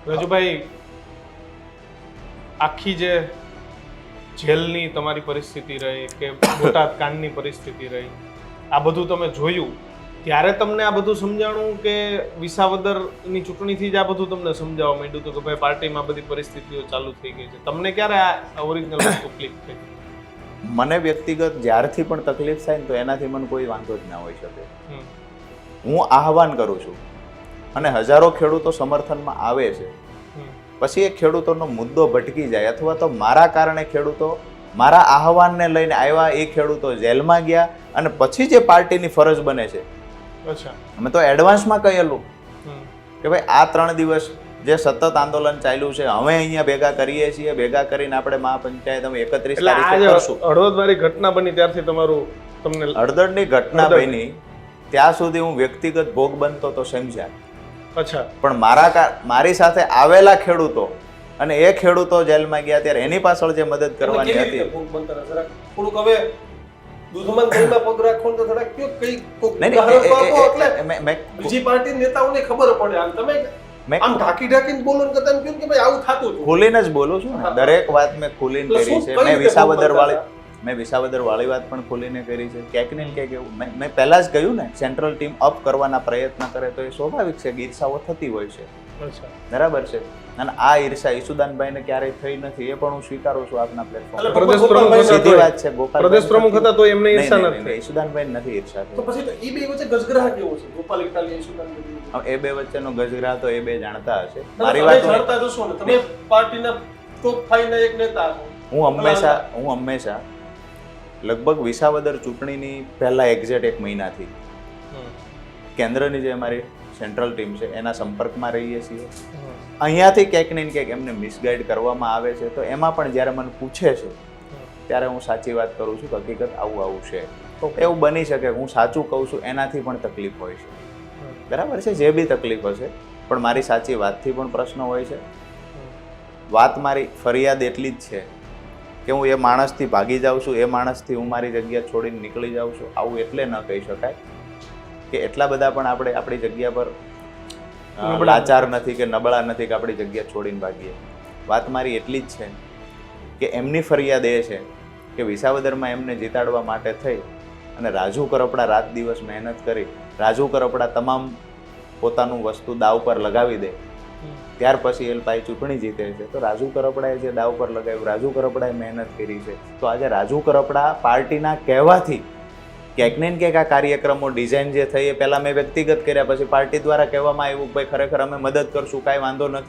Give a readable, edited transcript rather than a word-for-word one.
રાજુભાઈ, આખી જે જેલની તમારી પરિસ્થિતિ રહી કે બોટાદ કાંડની પરિસ્થિતિ રહી, આ બધું તમે જોયું ત્યારે તમને આ બધું સમજાણું કે વિસાવદરની ચૂંટણીથી જ આ બધું તમને સમજાવવા માંડ્યું હતું કે ભાઈ પાર્ટીમાં બધી પરિસ્થિતિઓ ચાલુ થઈ ગઈ છે? તમને ક્યારે આ ઓરિજિનલ વસ્તુ ક્લિક થઈ? મને વ્યક્તિગત જ્યારથી પણ તકલીફ થાય ને તો એનાથી મને કોઈ વાંધો જ ના હોઈ શકે. હું આહવાન કરું છું અને હજારો ખેડૂતો સમર્થનમાં આવે છે, પછી એ ખેડૂતોનો મુદ્દો ભટકી જાય અથવા તો મારા કારણે ખેડૂતો મારા આહવાનને લઈને આવ્યા, એ ખેડૂતો જેલમાં ગયા અને પછી જે પાર્ટીની ફરજ બને છે, અમે તો એડવાન્સમાં કહેલું કે ભાઈ આ 3 દિવસ જે સતત આંદોલન ચાલ્યું છે, અમે અહીંયા ભેગા કરીએ છીએ, ભેગા કરીને આપણે મહાપંચાયત અમે 31 તારીખે કરશું. હળવદવાળી ઘટના બની ત્યારથી તમને હળદરની ઘટના બની ત્યાં સુધી હું વ્યક્તિગત ભોગ બનતો તો સમજ્યા. પણ મારી સાથે આવેલા ખેડૂતો અને એ ખેડૂતો જેલમાં ગયા ત્યારે એની પાછળ જે મદદ કરવાની હતી, ખુલીને જ બોલું છું ને, દરેક વાત મેં ખુલીને કરી છે. મેં વિસાવદર વાળી વાત પણ ખોલીને કરી છે. ક્યાંક ને ક્યાંક એવું મેં પહેલા જ કહ્યું ને, સેન્ટ્રલ ટીમ અપ કરવાના પ્રયત્ન કરે તો એ સ્વાભાવિક છે, ઈર્ષાઓ થતી હોય છે, બરાબર છે. અને આ ઈર્ષા ઈસુદાનભાઈને ક્યારેય થઈ નથી, એ પણ હું સ્વીકારું છું આપના પ્લેટફોર્મ. સીધી વાત છે, પ્રદેશ પ્રમુખ હતા તો એમને ઈર્ષા નથી. ઈસુદાનભાઈ નથી ઈર્ષા. તો પછી તો એ બે વચ્ચે ગજગરાહ કેવો છે? ગોપાલ ઇટાલિયા ઈસુદાનભાઈ, એ બે વચ્ચેનો ગજગરાહ તો એ બે જાણતા હશે. મારી વાત જાણતા જશો ને, તમે પાર્ટીના ટોપ 5 ના એક નેતા છો. હું હંમેશા લગભગ વિસાવદર ચૂંટણીની પહેલા એક્ઝેક્ટ 1 મહિનાથી કેન્દ્રની જે અમારી સેન્ટ્રલ ટીમ છે એના સંપર્કમાં રહીએ છીએ. અહીંયાથી ક્યાંક ને ક્યાંક એમને મિસગાઈડ કરવામાં આવે છે, તો એમાં પણ જ્યારે મને પૂછે છે ત્યારે હું સાચી વાત કરું છું કે હકીકત આવું છે. એવું બની શકે હું સાચું કહું છું, એનાથી પણ તકલીફ હોય છે, બરાબર છે. જે બી તકલીફ હશે, પણ મારી સાચી વાતથી પણ પ્રશ્ન હોય છે. વાત મારી ફરિયાદ એટલી જ છે કે હું એ માણસથી ભાગી જાઉં છું, એ માણસથી હું મારી જગ્યા છોડીને નીકળી જાઉં છું. આવું એટલે ન કહી શકાય કે એટલા બધા પણ આપણે આપણી જગ્યા પર લાચાર નથી કે નબળા નથી કે આપણી જગ્યા છોડીને ભાગીએ. વાત મારી એટલી જ છે કે એમની ફરિયાદ એ છે કે વિસાવદરમાં એમને જીતાડવા માટે થઈ અને રાજુ કરપડા રાત દિવસ મહેનત કરી, રાજુ કરપડા તમામ પોતાનું વસ્તુ દાવ પર લગાવી દે, ત્યાર પછી એલપાઈ ચૂંટણી જીતે છે. તો રાજુ કરપડાએ જે દાવ પર લગાવ્યું, રાજુ કરપડાએ મહેનત કરી છે, તો આજે રાજુ કરપડા પાર્ટીના કહેવાથી ક્યાંક ને ક્યાંક આ કાર્યક્રમો ડિઝાઇન જે થઈ એ પહેલાં મેં વ્યક્તિગત કર્યા, પછી પાર્ટી દ્વારા કહેવામાં આવ્યું ભાઈ ખરેખર અમે મદદ કરશું, કાંઈ વાંધો નથી,